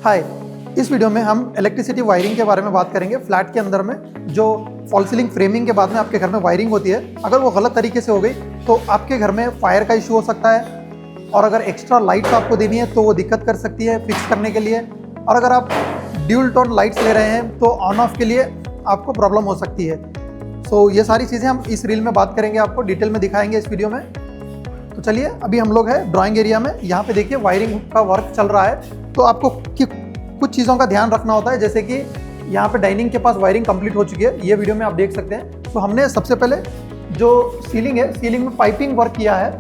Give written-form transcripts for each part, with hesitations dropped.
हाय, इस वीडियो में हम इलेक्ट्रिसिटी वायरिंग के बारे में बात करेंगे। फ्लैट के अंदर में जो फॉल सीलिंग फ्रेमिंग के बाद में आपके घर में वायरिंग होती है, अगर वो गलत तरीके से हो गई तो आपके घर में फायर का इशू हो सकता है। और अगर एक्स्ट्रा लाइट्स आपको देनी है तो वो दिक्कत कर सकती है फिक्स करने के लिए। और अगर आप ड्यूल टोन लाइट्स ले रहे हैं तो ऑन ऑफ के लिए आपको प्रॉब्लम हो सकती है। सो ये सारी चीज़ें हम इस रील में बात करेंगे, आपको डिटेल में दिखाएंगे इस वीडियो में। तो चलिए, अभी हम लोग हैं ड्राइंग एरिया में। यहाँ पे देखिए वायरिंग का वर्क चल रहा है। तो आपको कुछ चीज़ों का ध्यान रखना होता है, जैसे कि यहाँ पे डाइनिंग के पास वायरिंग कंप्लीट हो चुकी है, ये वीडियो में आप देख सकते हैं। तो हमने सबसे पहले जो सीलिंग है, सीलिंग में पाइपिंग वर्क किया है।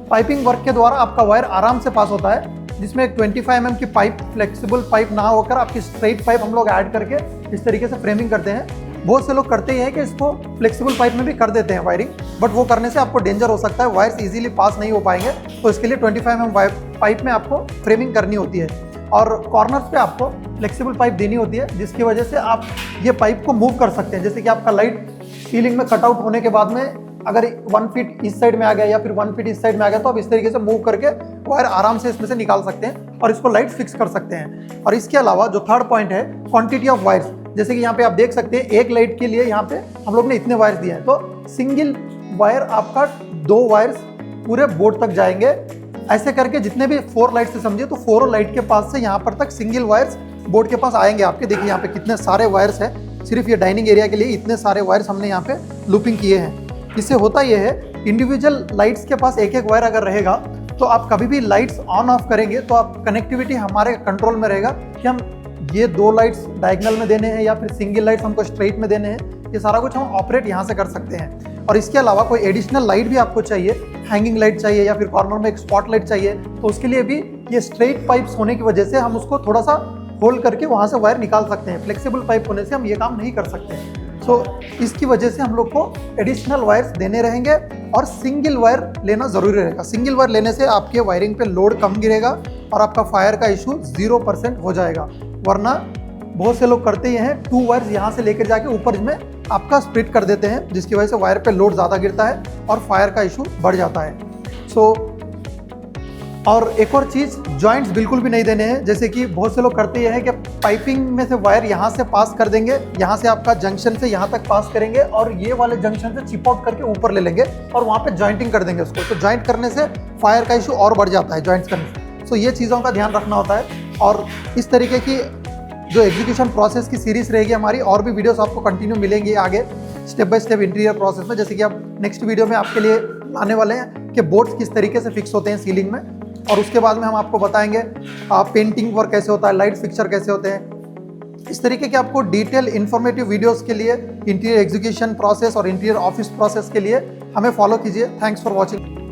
पाइपिंग वर्क के द्वारा आपका वायर आराम से पास होता है, जिसमें एक 25 mm की पाइप, फ्लेक्सिबल पाइप ना होकर आपकी स्ट्रेट पाइप हम लोग ऐड करके इस तरीके से फ्रेमिंग करते हैं। बहुत से लोग करते ही हैं कि इसको फ्लेक्सिबल पाइप में भी कर देते हैं वायरिंग, बट वो करने से आपको डेंजर हो सकता है, वायर्स इजीली पास नहीं हो पाएंगे। तो इसके लिए 25 mm पाइप में आपको फ्रेमिंग करनी होती है और कॉर्नर्स पे आपको फ्लेक्सिबल पाइप देनी होती है, जिसकी वजह से आप ये पाइप को मूव कर सकते हैं। जैसे कि आपका लाइट सीलिंग में कटआउट होने के बाद में अगर 1 फीट इस साइड में आ गया या फिर 1 फीट इस साइड में आ गया, तो आप इस तरीके से मूव करके वायर आराम से इसमें से निकाल सकते हैं और इसको लाइट फिक्स कर सकते हैं। और इसके अलावा जो थर्ड पॉइंट है, क्वांटिटी ऑफ वायर्स। जैसे कि यहाँ पे आप देख सकते हैं, एक लाइट के लिए यहाँ पे हम लोग ने इतने वायर्स दिए हैं, तो सिंगल वायर आपका 2 वायर्स पूरे बोर्ड तक जाएंगे। ऐसे करके जितने भी 4 लाइट से समझिए, तो 4 लाइट के पास से यहाँ पर तक सिंगल वायर्स बोर्ड के पास आएंगे आपके। देखिए यहाँ पे कितने सारे वायर्स हैं, सिर्फ ये डाइनिंग एरिया के लिए इतने सारे वायर्स हमने यहाँ पे लूपिंग किए हैं। इससे होता ये है, इंडिविजुअल लाइट्स के पास एक वायर अगर रहेगा तो आप कभी भी लाइट्स ऑन ऑफ करेंगे तो आप कनेक्टिविटी हमारे कंट्रोल में रहेगा कि हम ये 2 लाइट्स डायगोनल में देने हैं या फिर सिंगल लाइट्स हमको स्ट्रेट में देने हैं। ये सारा कुछ हम ऑपरेट यहाँ से कर सकते हैं। और इसके अलावा कोई एडिशनल लाइट भी आपको चाहिए, हैंगिंग लाइट चाहिए या फिर कॉर्नर में एक स्पॉट लाइट चाहिए, तो उसके लिए भी ये स्ट्रेट पाइप्स होने की वजह से हम उसको थोड़ा सा होल्ड करके वहाँ से वायर निकाल सकते हैं। फ्लेक्सिबल पाइप होने से हम ये काम नहीं कर सकते हैं। तो इसकी वजह से हम लोग को एडिशनल वायर्स देने रहेंगे और सिंगल वायर लेना ज़रूरी रहेगा। सिंगल वायर लेने से आपके वायरिंग पे लोड कम गिरेगा और आपका फायर का इशू 0% हो जाएगा। वरना बहुत से लोग करते ही हैं, 2 वायर्स यहाँ से लेकर जाके ऊपर में आपका स्प्लिट कर देते हैं, जिसकी वजह से वायर पे लोड ज़्यादा गिरता है और फायर का इशू बढ़ जाता है। और एक और चीज़, जॉइंट्स बिल्कुल भी नहीं देने हैं। जैसे कि बहुत से लोग करते हैं कि पाइपिंग में से वायर यहाँ से पास कर देंगे, यहाँ से आपका जंक्शन से यहाँ तक पास करेंगे और ये वाले जंक्शन से चिप आउट करके ऊपर ले लेंगे और वहाँ पे जॉइंटिंग कर देंगे उसको। तो जॉइंट करने से फायर का इशू और बढ़ जाता है जॉइंट्स करने से। सो ये चीज़ों का ध्यान रखना होता है। और इस तरीके की जो एग्जीक्यूशन प्रोसेस की सीरीज रहेगी हमारी, और भी वीडियोस आपको कंटिन्यू मिलेंगी आगे step by step interior process में। जैसे कि आप नेक्स्ट वीडियो में आपके लिए लाने वाले हैं कि बोर्ड्स किस तरीके से फिक्स होते हैं सीलिंग में, और उसके बाद में हम आपको बताएंगे पेंटिंग वर्क कैसे होता है, लाइट फिक्सचर कैसे होते हैं। इस तरीके के आपको डिटेल इन्फॉर्मेटिव वीडियोस के लिए इंटीरियर एग्जीक्यूशन प्रोसेस और इंटीरियर ऑफिस प्रोसेस के लिए हमें फॉलो कीजिए। Thanks for watching.